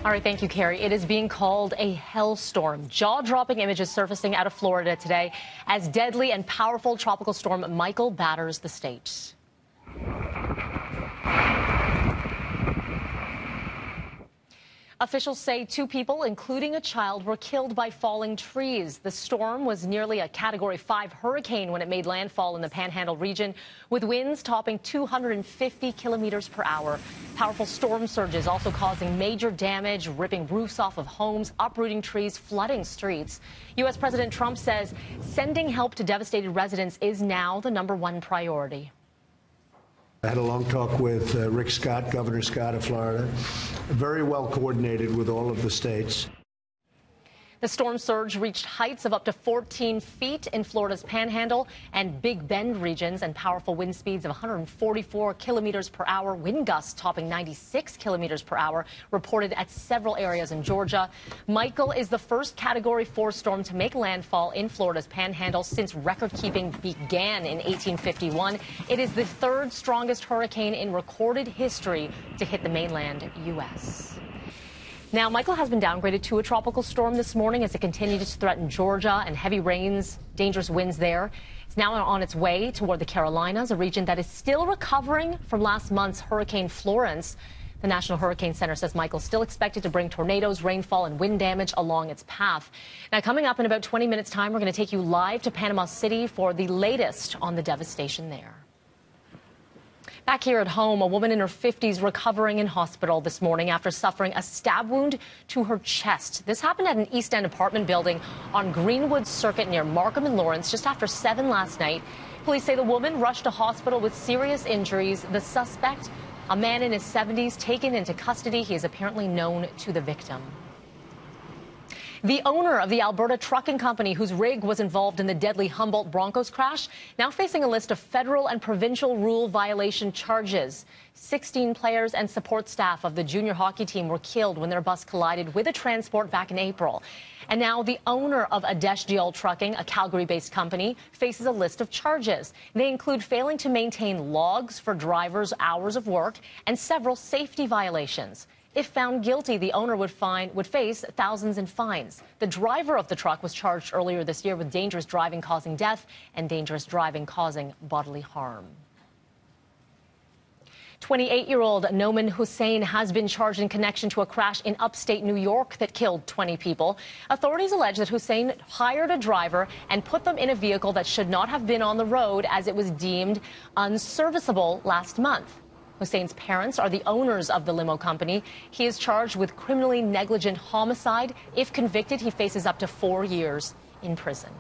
All right, thank you, Carrie. It is being called a hellstorm. Jaw-dropping images surfacing out of Florida today as deadly and powerful tropical storm Michael batters the state. Officials say 2 people, including a child, were killed by falling trees. The storm was nearly a Category 5 hurricane when it made landfall in the Panhandle region, with winds topping 250 kilometers per hour. Powerful storm surges also causing major damage, ripping roofs off of homes, uprooting trees, flooding streets. U.S. President Trump says sending help to devastated residents is now the #1 priority. I had a long talk with Rick Scott, Governor Scott of Florida, very well coordinated with all of the states. The storm surge reached heights of up to 14 feet in Florida's Panhandle and Big Bend regions, and powerful wind speeds of 144 kilometers per hour, wind gusts topping 96 kilometers per hour, reported at several areas in Georgia. Michael is the first Category 4 storm to make landfall in Florida's Panhandle since record-keeping began in 1851. It is the 3rd strongest hurricane in recorded history to hit the mainland U.S. Now, Michael has been downgraded to a tropical storm this morning as it continues to threaten Georgia, and heavy rains, dangerous winds there. It's now on its way toward the Carolinas, a region that is still recovering from last month's Hurricane Florence. The National Hurricane Center says Michael's still expected to bring tornadoes, rainfall, and wind damage along its path. Now, coming up in about 20 minutes' time, we're going to take you live to Panama City for the latest on the devastation there. Back here at home, a woman in her 50s recovering in hospital this morning after suffering a stab wound to her chest. This happened at an East End apartment building on Greenwood Circuit near Markham and Lawrence just after 7 last night. Police say the woman rushed to hospital with serious injuries. The suspect, a man in his 70s, taken into custody. He is apparently known to the victim. The owner of the Alberta trucking company whose rig was involved in the deadly Humboldt Broncos crash now facing a list of federal and provincial rule violation charges. 16 players and support staff of the junior hockey team were killed when their bus collided with a transport back in April. And now the owner of Adeshdiol Trucking, a Calgary-based company, faces a list of charges. They include failing to maintain logs for drivers' hours of work and several safety violations. If found guilty, the owner would face thousands in fines. The driver of the truck was charged earlier this year with dangerous driving causing death and dangerous driving causing bodily harm. 28-year-old Noman Hussein has been charged in connection to a crash in upstate New York that killed 20 people. Authorities allege that Hussein hired a driver and put them in a vehicle that should not have been on the road as it was deemed unserviceable last month. Hussein's parents are the owners of the limo company. He is charged with criminally negligent homicide. If convicted, he faces up to 4 years in prison.